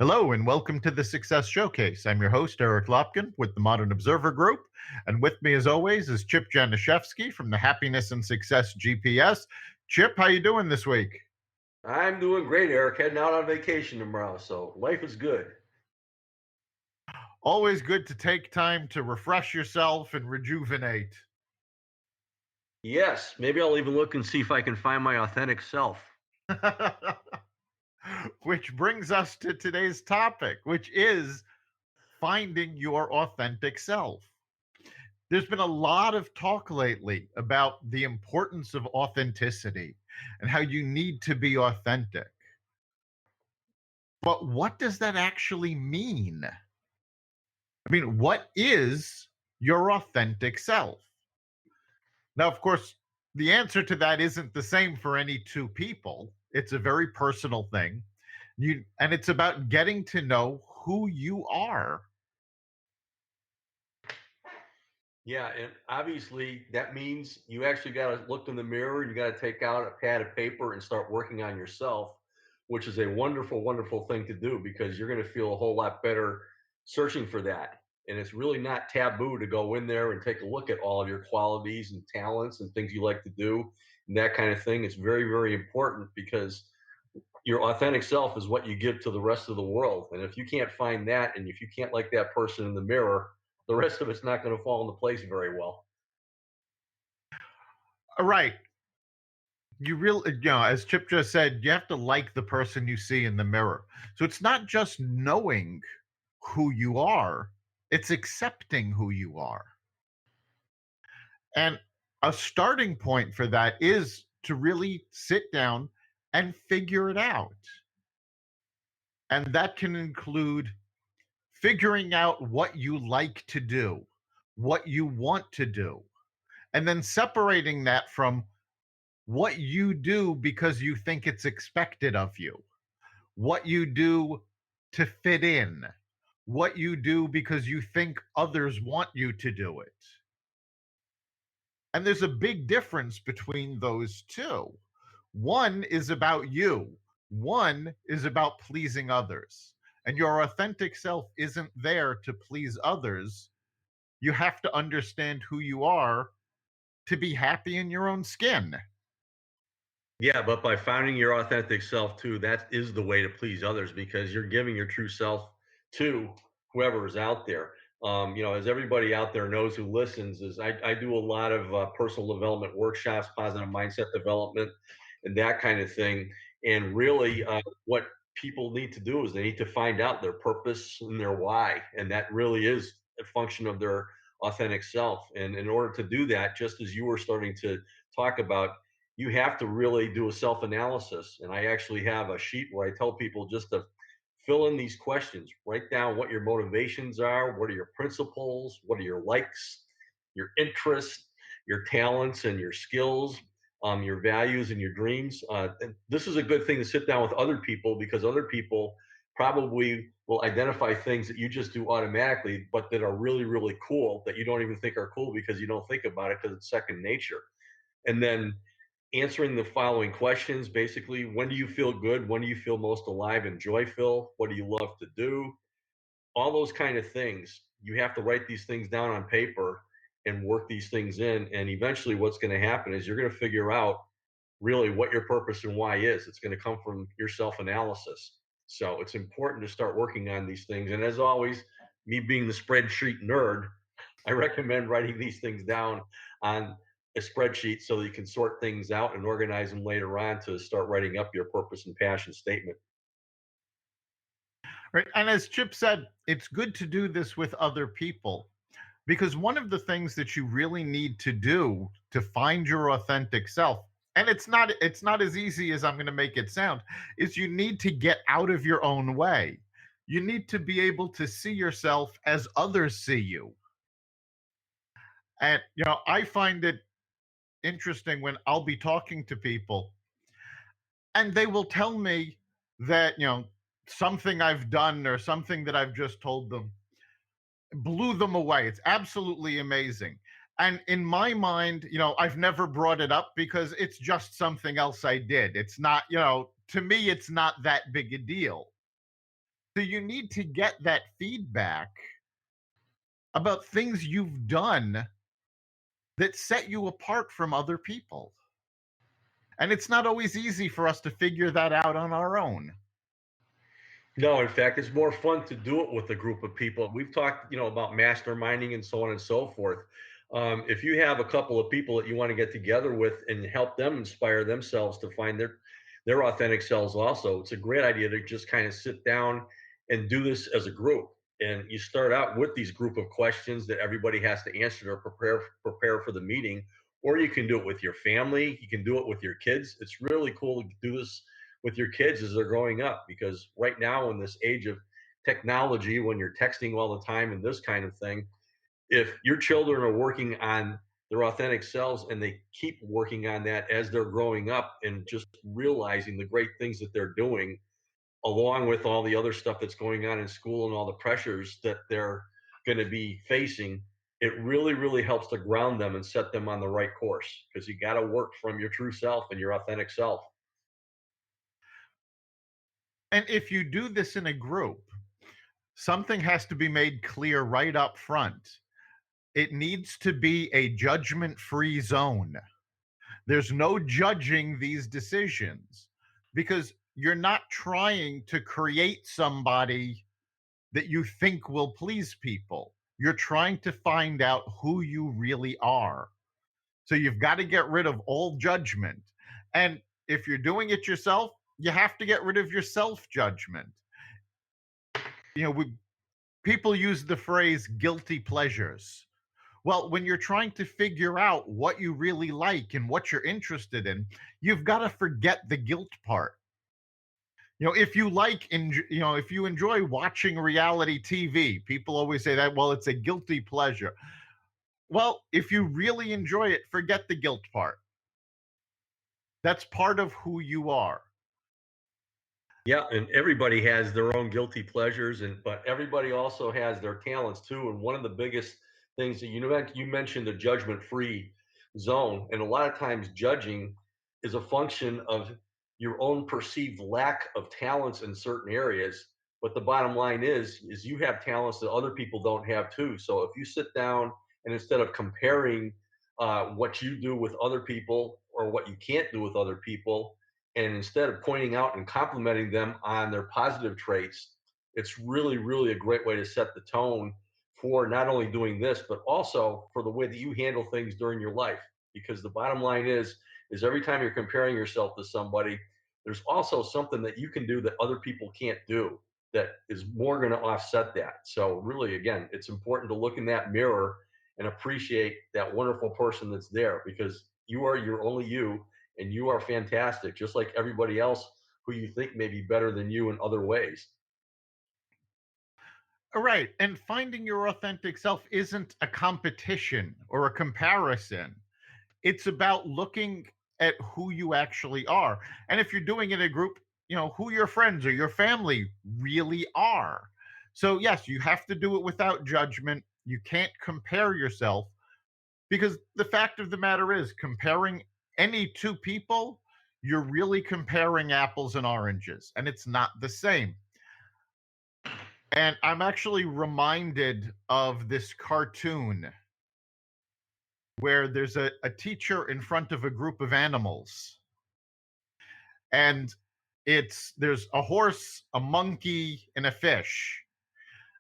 Hello and welcome to the Success Showcase. I'm your host, Eric Lopkin with the Modern Observer Group. And with me, as always, is Chip Janiszewski from the Happiness and Success GPS. Chip, how you doing this week? I'm doing great, Eric. Heading out on vacation tomorrow, so life is good. Always good to take time to refresh yourself and rejuvenate. Yes, maybe I'll even look and see if I can find my authentic self. Which brings us to today's topic, which is finding your authentic self. There's been a lot of talk lately about the importance of authenticity and how you need to be authentic. But what does that actually mean? I mean, what is your authentic self? Now, of course, the answer to that isn't the same for any two people. It's a very personal thing. And it's about getting to know who you are. Yeah, and obviously that means you actually got to look in the mirror. You got to take out a pad of paper and start working on yourself, which is a wonderful, wonderful thing to do because you're going to feel a whole lot better searching for that. And it's really not taboo to go in there and take a look at all of your qualities and talents and things you like to do and that kind of thing. It's very, very important because your authentic self is what you give to the rest of the world. And if you can't find that, and if you can't like that person in the mirror, the rest of it's not going to fall into place very well. All right. As Chip just said, you have to like the person you see in the mirror. So it's not just knowing who you are, it's accepting who you are. And a starting point for that is to really sit down and figure it out. And that can include figuring out what you like to do, what you want to do, and then separating that from what you do because you think it's expected of you, what you do to fit in, what you do because you think others want you to do it. And there's a big difference between those two. One is about you, one is about pleasing others. And your authentic self isn't there to please others. You have to understand who you are to be happy in your own skin. Yeah, but by finding your authentic self too, that is the way to please others because you're giving your true self to whoever is out there. As everybody out there knows who listens, is I do a lot of personal development workshops, positive mindset development, and that kind of thing. And really, what people need to do is they need to find out their purpose and their why, and that really is a function of their authentic self. And in order to do that, just as you were starting to talk about, you have to really do a self analysis. And I actually have a sheet where I tell people just to fill in these questions, write down what your motivations are, what are your principles, what are your likes, your interests, your talents, and your skills, your values, and your dreams. And this is a good thing to sit down with other people because other people probably will identify things that you just do automatically, but that are really, really cool that you don't even think are cool because you don't think about it because it's second nature. And then answering the following questions basically: when do you feel good, when do you feel most alive and joyful, what do you love to do, all those kind of things. You have to write these things down on paper and work these things in, and eventually what's going to happen is you're going to figure out really what your purpose and why is. It's going to come from your self analysis. So it's important to start working on these things, and as always, me being the spreadsheet nerd, I recommend writing these things down on a spreadsheet so that you can sort things out and organize them later on to start writing up your purpose and passion statement. Right. And as Chip said, it's good to do this with other people because one of the things that you really need to do to find your authentic self, and it's not as easy as I'm going to make it sound, is you need to get out of your own way. You need to be able to see yourself as others see you. And I find it interesting when I'll be talking to people and they will tell me that, something I've done or something that I've just told them blew them away. It's absolutely amazing. And in my mind, I've never brought it up because it's just something else I did. It's not, to me, it's not that big a deal. So you need to get that feedback about things you've done that set you apart from other people. And it's not always easy for us to figure that out on our own. No, in fact, it's more fun to do it with a group of people. We've talked, about masterminding and so on and so forth. If you have a couple of people that you want to get together with and help them inspire themselves to find their authentic selves, also, it's a great idea to just kind of sit down and do this as a group. And you start out with these group of questions that everybody has to answer to prepare for the meeting. Or you can do it with your family. You can do it with your kids. It's really cool to do this with your kids as they're growing up, because right now in this age of technology, when you're texting all the time and this kind of thing, if your children are working on their authentic selves and they keep working on that as they're growing up and just realizing the great things that they're doing, along with all the other stuff that's going on in school and all the pressures that they're going to be facing, it really, really helps to ground them and set them on the right course, because you got to work from your true self and your authentic self. And if you do this in a group, something has to be made clear right up front. It needs to be a judgment free zone. There's no judging these decisions because you're not trying to create somebody that you think will please people. You're trying to find out who you really are. So you've got to get rid of all judgment. And if you're doing it yourself, you have to get rid of your self judgment. People use the phrase guilty pleasures. Well, when you're trying to figure out what you really like and what you're interested in, you've got to forget the guilt part. If you if you enjoy watching reality TV, people always say that, well, it's a guilty pleasure. Well, if you really enjoy it, forget the guilt part. That's part of who you are. Yeah, and everybody has their own guilty pleasures, and but everybody also has their talents too. And one of the biggest things that you mentioned the judgment-free zone, and a lot of times judging is a function of your own perceived lack of talents in certain areas. But the bottom line is you have talents that other people don't have too. So if you sit down and instead of comparing what you do with other people or what you can't do with other people, and instead of pointing out and complimenting them on their positive traits, it's really, really a great way to set the tone for not only doing this, but also for the way that you handle things during your life. Because the bottom line is every time you're comparing yourself to somebody, there's also something that you can do that other people can't do that is more going to offset that. So really, again, it's important to look in that mirror and appreciate that wonderful person that's there, because you are your only you, and you are fantastic, just like everybody else who you think may be better than you in other ways. Right. And finding your authentic self isn't a competition or a comparison. It's about looking at who you actually are. And if you're doing it in a group, who your friends or your family really are. So, yes, you have to do it without judgment. You can't compare yourself because the fact of the matter is, comparing any two people, you're really comparing apples and oranges, and it's not the same. And I'm actually reminded of this cartoon where there's a teacher in front of a group of animals. And there's a horse, a monkey, and a fish.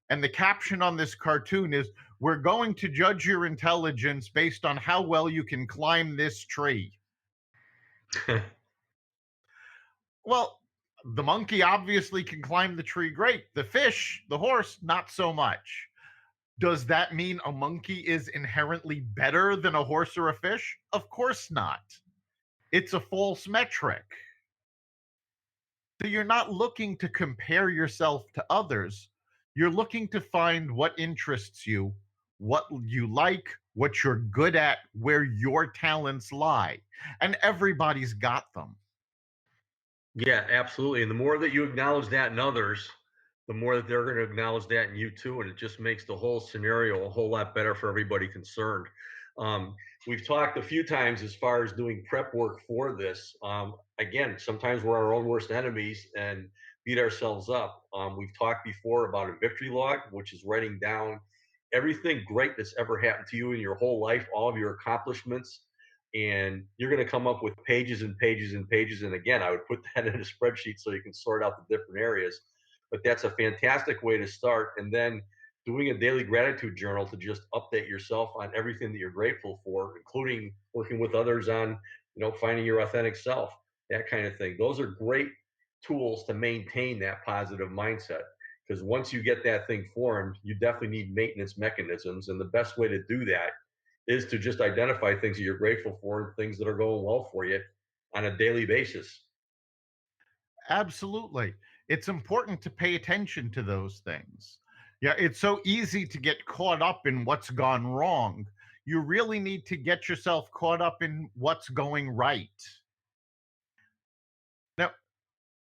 And the caption on this cartoon is, "We're going to judge your intelligence based on how well you can climb this tree." Well, the monkey obviously can climb the tree great. The fish, the horse, not so much. Does that mean a monkey is inherently better than a horse or a fish? Of course not. It's a false metric. So you're not looking to compare yourself to others. You're looking to find what interests you, what you like, what you're good at, where your talents lie. And everybody's got them. Yeah, absolutely. And the more that you acknowledge that in others, the more that they're going to acknowledge that in you too. And it just makes the whole scenario a whole lot better for everybody concerned. Um, we've talked a few times as far as doing prep work for this. Again, sometimes we're our own worst enemies, and beat ourselves up. We've talked before about a victory log, which is writing down everything great that's ever happened to you in your whole life, all of your accomplishments, and you're going to come up with pages and pages and pages. And again, I would put that in a spreadsheet so you can sort out the different areas. But that's a fantastic way to start. And then doing a daily gratitude journal to just update yourself on everything that you're grateful for, including working with others on, finding your authentic self, that kind of thing. Those are great tools to maintain that positive mindset. Because once you get that thing formed, you definitely need maintenance mechanisms. And the best way to do that is to just identify things that you're grateful for and things that are going well for you on a daily basis. Absolutely. It's important to pay attention to those things. Yeah, it's so easy to get caught up in what's gone wrong. You really need to get yourself caught up in what's going right. Now,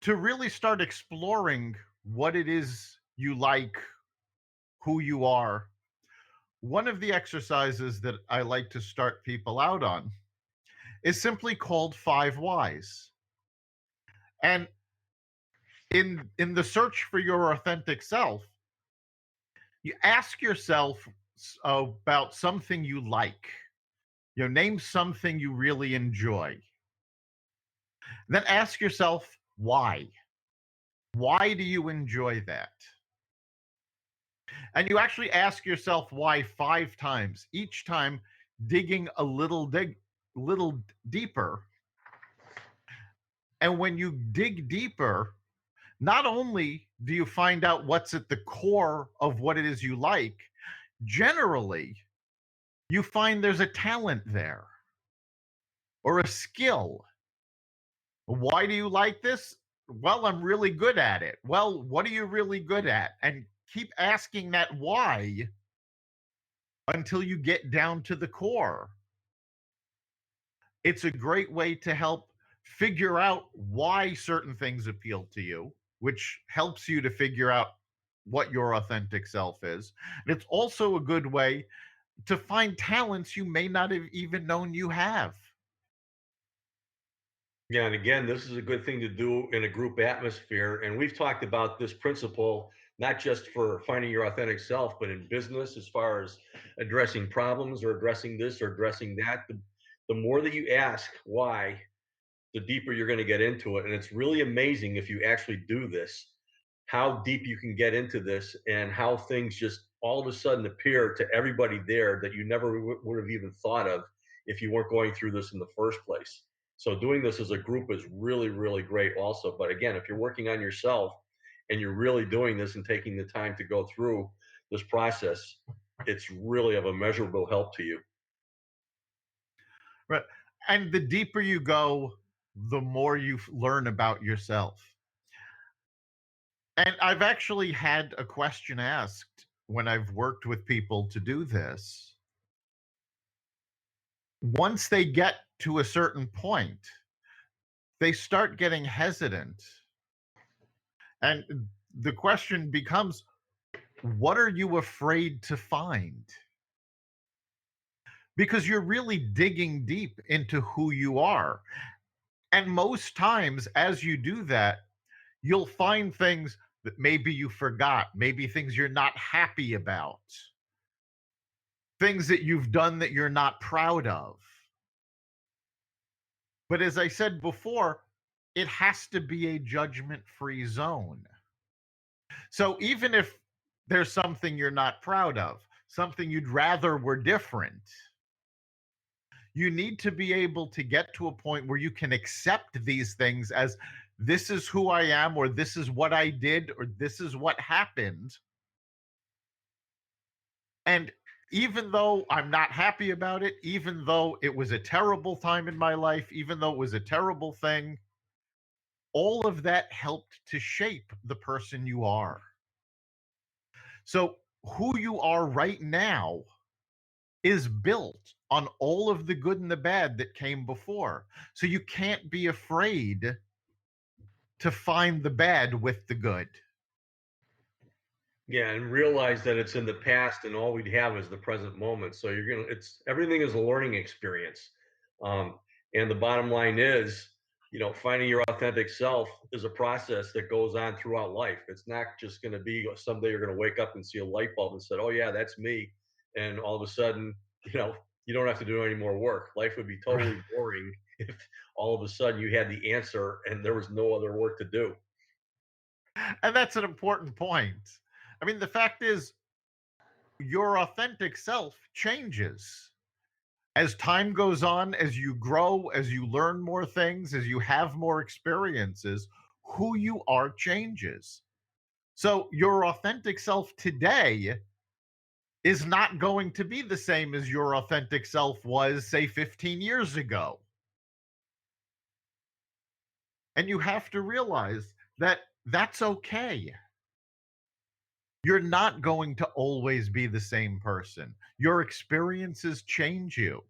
to really start exploring what it is you like, who you are, one of the exercises that I like to start people out on is simply called 5 whys. And in the search for your authentic self, you ask yourself about something you like. Name something you really enjoy. Then ask yourself why. Why do you enjoy that? And you actually ask yourself why 5 times, each time digging a little deeper. And when you dig deeper, not only do you find out what's at the core of what it is you like, generally, you find there's a talent there or a skill. Why do you like this? Well, I'm really good at it. Well, what are you really good at? And keep asking that why until you get down to the core. It's a great way to help figure out why certain things appeal to you, which helps you to figure out what your authentic self is. And it's also a good way to find talents you may not have even known you have. Yeah, and again, this is a good thing to do in a group atmosphere. And we've talked about this principle not just for finding your authentic self, but in business, as far as addressing problems or addressing this or addressing that. The more that you ask why, the deeper you're going to get into it. And it's really amazing if you actually do this, how deep you can get into this and how things just all of a sudden appear to everybody there that you never would have even thought of if you weren't going through this in the first place. So doing this as a group is really, really great also. But again, if you're working on yourself and you're really doing this and taking the time to go through this process, it's really of a measurable help to you. Right. And the deeper you go, the more you learn about yourself. And I've actually had a question asked when I've worked with people to do this. Once they get to a certain point, they start getting hesitant. And the question becomes, what are you afraid to find? Because you're really digging deep into who you are. And most times, as you do that, you'll find things that maybe you forgot, maybe things you're not happy about, things that you've done that you're not proud of. But as I said before, it has to be a judgment free zone. So even if there's something you're not proud of, something you'd rather were different, you need to be able to get to a point where you can accept these things as this is who I am, or this is what I did, or this is what happened. And even though I'm not happy about it, even though it was a terrible time in my life, even though it was a terrible thing, all of that helped to shape the person you are. So, who you are right now is built on all of the good and the bad that came before. So, you can't be afraid to find the bad with the good. Yeah, and realize that it's in the past and all we'd have is the present moment. So it's everything is a learning experience. And the bottom line is finding your authentic self is a process that goes on throughout life. It's not just going to be someday you're going to wake up and see a light bulb and say, "Oh yeah, that's me," and all of a sudden, you don't have to do any more work. Life would be totally boring if all of a sudden you had the answer and there was no other work to do. And that's an important point. I mean, the fact is, your authentic self changes as time goes on, as you grow, as you learn more things, as you have more experiences. Who you are changes. So your authentic self today is not going to be the same as your authentic self was, say, 15 years ago. And you have to realize that that's okay. You're not going to always be the same person. Your experiences change you.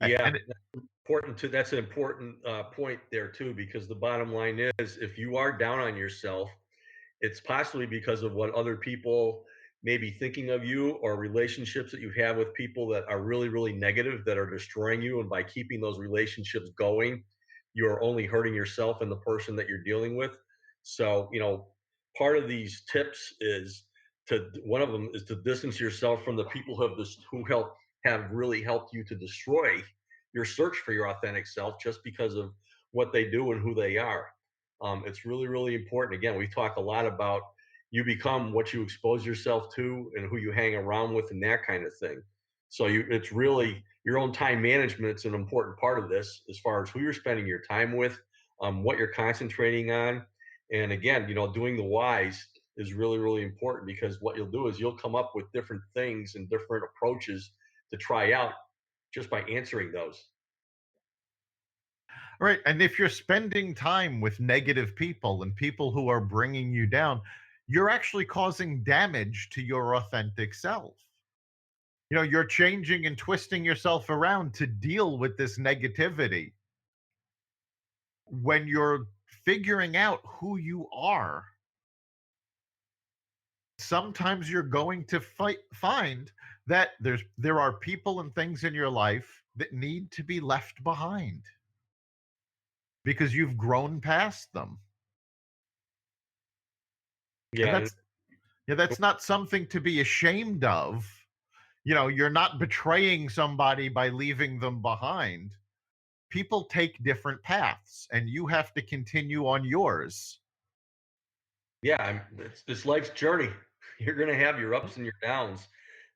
Yeah, And that's an important point there too, because the bottom line is, if you are down on yourself, it's possibly because of what other people may be thinking of you, or relationships that you have with people that are really, really negative, that are destroying you. And by keeping those relationships going, you're only hurting yourself and the person that you're dealing with. So, part of these tips is one of them is to distance yourself from the people who have really helped you to destroy your search for your authentic self, just because of what they do and who they are. It's really, really important. Again, we talk a lot about you become what you expose yourself to and who you hang around with and that kind of thing. So it's really your own time management. It's an important part of this, as far as who you're spending your time with, what you're concentrating on. And again, doing the whys is really, really important, because what you'll do is you'll come up with different things and different approaches to try out just by answering those. right, and if you're spending time with negative people and people who are bringing you down, you're actually causing damage to your authentic self. You're changing and twisting yourself around to deal with this negativity. When you're figuring out who you are, sometimes you're going to find that there are people and things in your life that need to be left behind because you've grown past them. And Yeah. that's not something to be ashamed of. You're not betraying somebody by leaving them behind. People take different paths and you have to continue on yours. Yeah, it's life's journey. You're going to have your ups and your downs,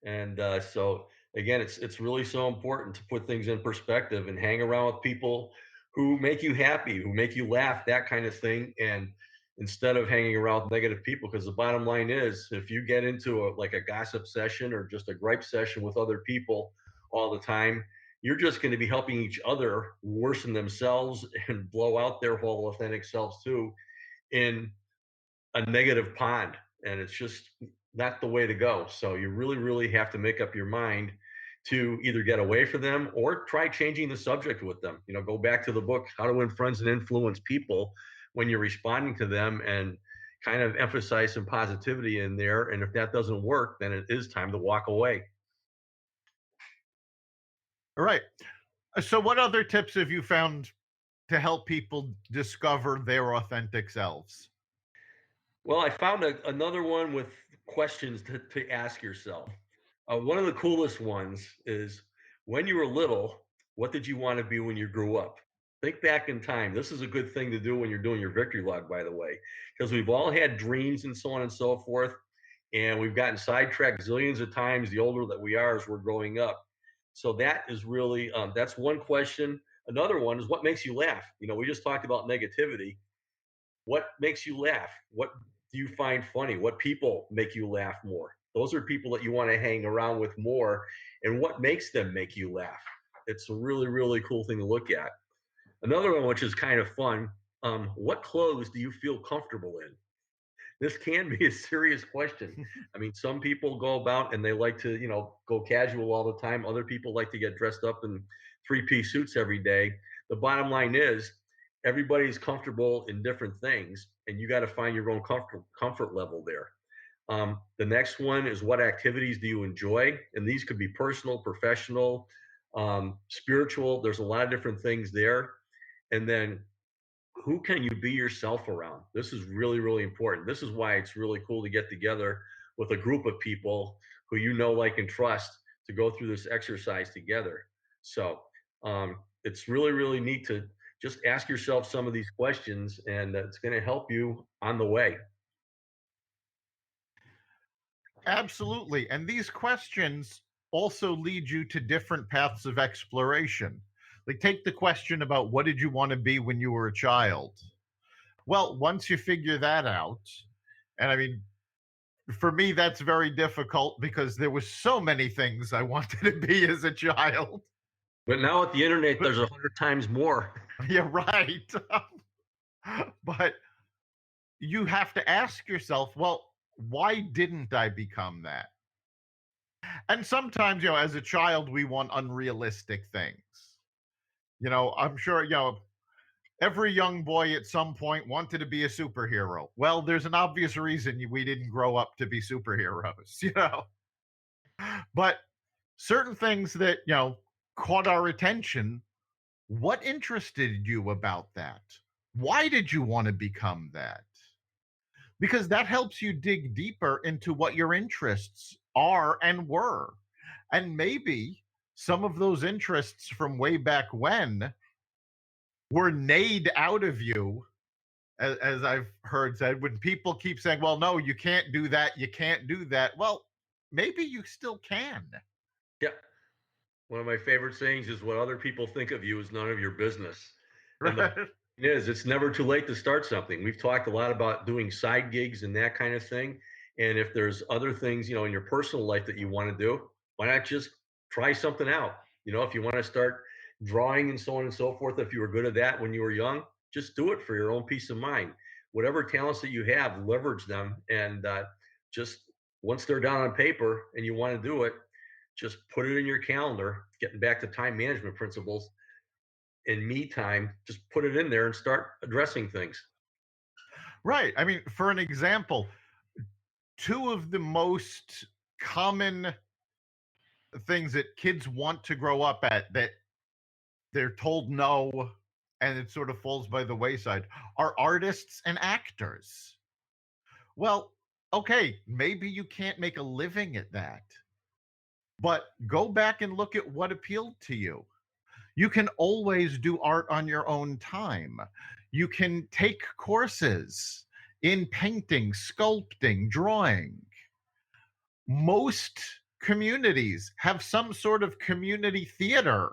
and so again, it's really so important to put things in perspective and hang around with people who make you happy, who make you laugh, that kind of thing. And instead of hanging around with negative people, because the bottom line is, if you get into a gossip session or just a gripe session with other people all the time, you're just going to be helping each other worsen themselves and blow out their whole authentic selves too, in a negative pond, and it's just not the way to go. So you really, really have to make up your mind to either get away from them or try changing the subject with them. Go back to the book, How to Win Friends and Influence People, when you're responding to them, and kind of emphasize some positivity in there. And if that doesn't work, then it is time to walk away. All right. So, what other tips have you found to help people discover their authentic selves? Well, I found another one with questions to ask yourself. One of the coolest ones is, when you were little, what did you want to be when you grew up? Think back in time. This is a good thing to do when you're doing your victory log, by the way, because we've all had dreams and so on and so forth. And we've gotten sidetracked zillions of times the older that we are as we're growing up. So that is really, that's one question. Another one is, what makes you laugh? We just talked about negativity. What makes you laugh? What do you find funny? What people make you laugh more? Those are people that you want to hang around with more. And what makes them make you laugh? It's a really, really cool thing to look at. Another one, which is kind of fun, what clothes do you feel comfortable in? This can be a serious question. I mean, some people go about and they like to, go casual all the time. Other people like to get dressed up in three-piece suits every day. The bottom line is, everybody's comfortable in different things, and you got to find your own comfort level there. The next one is, what activities do you enjoy? And these could be personal, professional, spiritual. There's a lot of different things there. And then who can you be yourself around? This is really, really important. This is why it's really cool to get together with a group of people who you know, like, and trust to go through this exercise together. So it's really, really neat to just ask yourself some of these questions, and it's going to help you on the way. Absolutely. And these questions also lead you to different paths of exploration. Like, take the question about what did you want to be when you were a child? Well, once you figure that out, and I mean, for me, that's very difficult because there was so many things I wanted to be as a child. But now with the internet, But there's 100 times more. you're right. But you have to ask yourself, well, why didn't I become that? And sometimes, as a child, we want unrealistic things. I'm sure, every young boy at some point wanted to be a superhero. Well, there's an obvious reason we didn't grow up to be superheroes, But certain things that, caught our attention, what interested you about that? Why did you want to become that? Because that helps you dig deeper into what your interests are and were. And maybe some of those interests from way back when were neighed out of you, as I've heard said, when people keep saying, well, no, you can't do that, you can't do that. Well, maybe you still can. Yeah. One of my favorite sayings is, what other people think of you is none of your business. And the Right? thing is, it's never too late to start something. We've talked a lot about doing side gigs and that kind of thing. And if there's other things, in your personal life that you want to do, why not just try something out? If you want to start drawing and so on and so forth, if you were good at that when you were young, just do it for your own peace of mind. Whatever talents that you have, leverage them. And just once they're down on paper and you want to do it, just put it in your calendar, getting back to time management principles and me time, just put it in there and start addressing things. Right. I mean, for an example, two of the most common things that kids want to grow up at that they're told no and it sort of falls by the wayside are artists and actors. Well, okay, maybe you can't make a living at that, but go back and look at what appealed to you. You can always do art on your own time. You can take courses in painting, sculpting, drawing. Most communities have some sort of community theater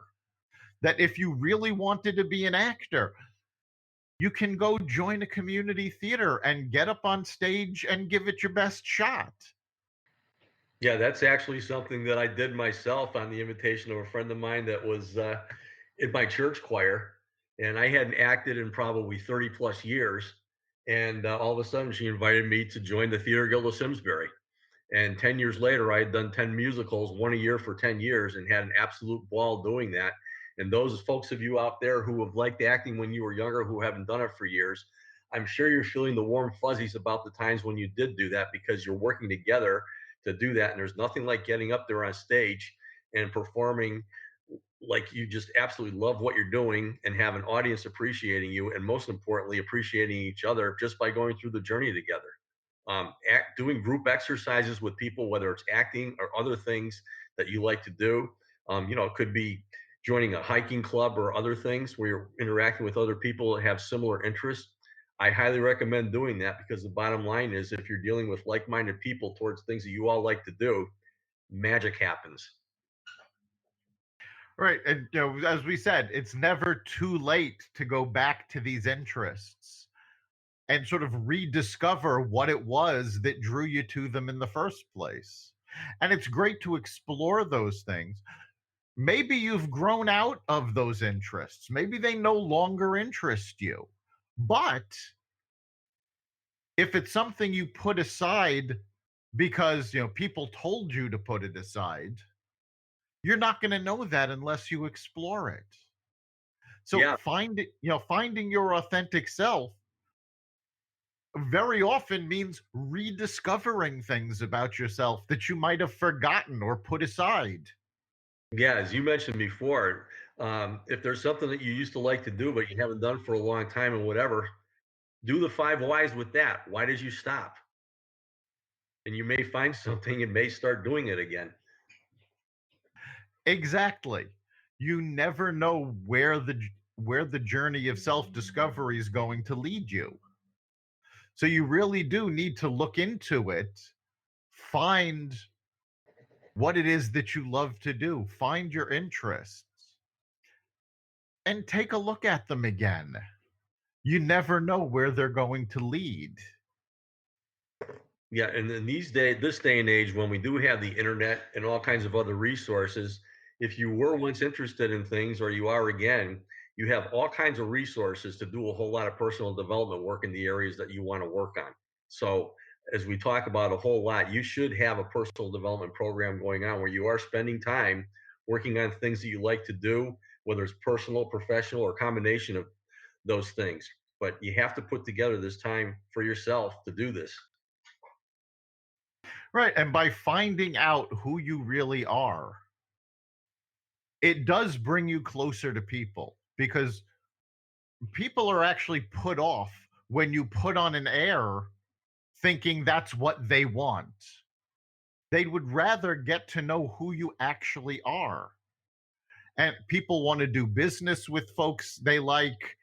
that if you really wanted to be an actor, you can go join a community theater and get up on stage and give it your best shot. Yeah, that's actually something that I did myself on the invitation of a friend of mine that was in my church choir. And I hadn't acted in probably 30 plus years. And all of a sudden, she invited me to join the Theater Guild of Simsbury. And 10 years later, I had done 10 musicals, one a year for 10 years, and had an absolute ball doing that. And those folks of you out there who have liked acting when you were younger, who haven't done it for years, I'm sure you're feeling the warm fuzzies about the times when you did do that, because you're working together to do that. And there's nothing like getting up there on stage and performing like you just absolutely love what you're doing and have an audience appreciating you, and most importantly appreciating each other just by going through the journey together. Doing group exercises with people, whether it's acting or other things that you like to do. It could be joining a hiking club or other things where you're interacting with other people that have similar interests. I highly recommend doing that, because the bottom line is, if you're dealing with like-minded people towards things that you all like to do, magic happens. Right. And, as we said, it's never too late to go back to these interests and sort of rediscover what it was that drew you to them in the first place. And it's great to explore those things. Maybe you've grown out of those interests. Maybe they no longer interest you. But if it's something you put aside because, people told you to put it aside, you're not going to know that unless you explore it. So Yeah, finding your authentic self very often means rediscovering things about yourself that you might have forgotten or put aside. yeah, as you mentioned before, If there's something that you used to like to do, but you haven't done for a long time and whatever, do the 5 whys with that. Why did you stop? And you may find something and may start doing it again. Exactly. You never know where the journey of self-discovery is going to lead you. So you really do need to look into it, find what it is that you love to do, find your interests, and take a look at them again. You never know where they're going to lead. Yeah, and in this day and age, when we do have the internet and all kinds of other resources, if you were once interested in things, or you are again, you have all kinds of resources to do a whole lot of personal development work in the areas that you want to work on. So, as we talk about a whole lot, you should have a personal development program going on where you are spending time working on things that you like to do, whether it's personal, professional, or combination of those things. But you have to put together this time for yourself to do this. Right. And by finding out who you really are, it does bring you closer to people, because people are actually put off when you put on an air thinking that's what they want. They would rather get to know who you actually are. And people want to do business with folks they like,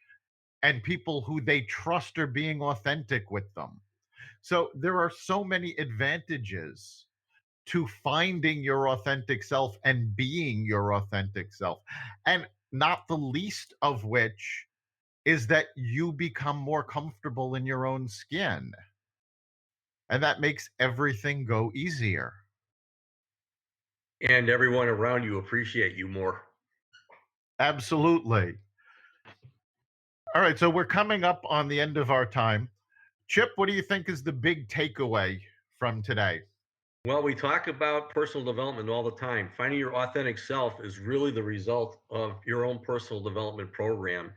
and people who they trust are being authentic with them. So there are so many advantages to finding your authentic self and being your authentic self. And not the least of which is that you become more comfortable in your own skin. And that makes everything go easier. And everyone around you appreciate you more. Absolutely. All right. So we're coming up on the end of our time. Chip, what do you think is the big takeaway from today? Well, we talk about personal development all the time. Finding your authentic self is really the result of your own personal development program.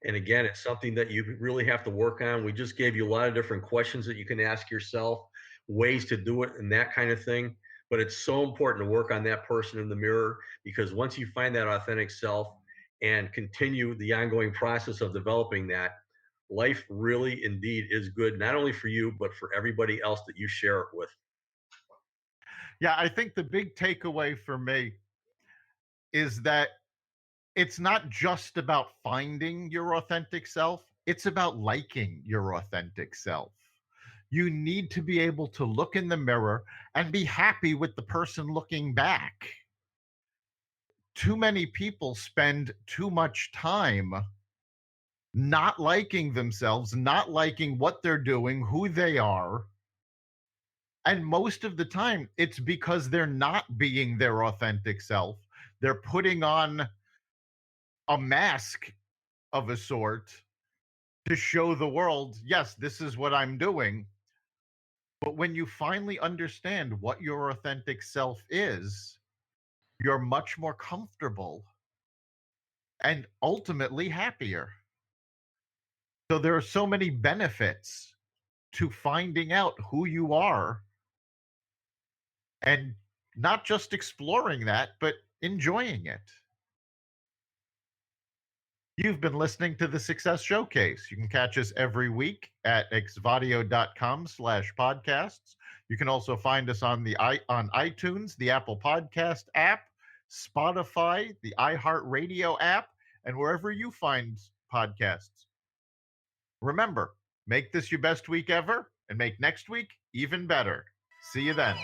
And again, it's something that you really have to work on. We just gave you a lot of different questions that you can ask yourself, ways to do it, and that kind of thing. But it's so important to work on that person in the mirror, because once you find that authentic self and continue the ongoing process of developing that, life really indeed is good, not only for you, but for everybody else that you share it with. Yeah, I think the big takeaway for me is that it's not just about finding your authentic self, it's about liking your authentic self. You need to be able to look in the mirror and be happy with the person looking back. Too many people spend too much time not liking themselves, not liking what they're doing, who they are. And most of the time, it's because they're not being their authentic self. They're putting on a mask of a sort to show the world, yes, this is what I'm doing. But when you finally understand what your authentic self is, you're much more comfortable and ultimately happier. So there are so many benefits to finding out who you are, and not just exploring that, but enjoying it. You've been listening to the Success Showcase. You can catch us every week at xvadio.com/podcasts. You can also find us on on iTunes, the Apple Podcast app, Spotify, the iHeartRadio app, and wherever you find podcasts. Remember, make this your best week ever and make next week even better. See you then.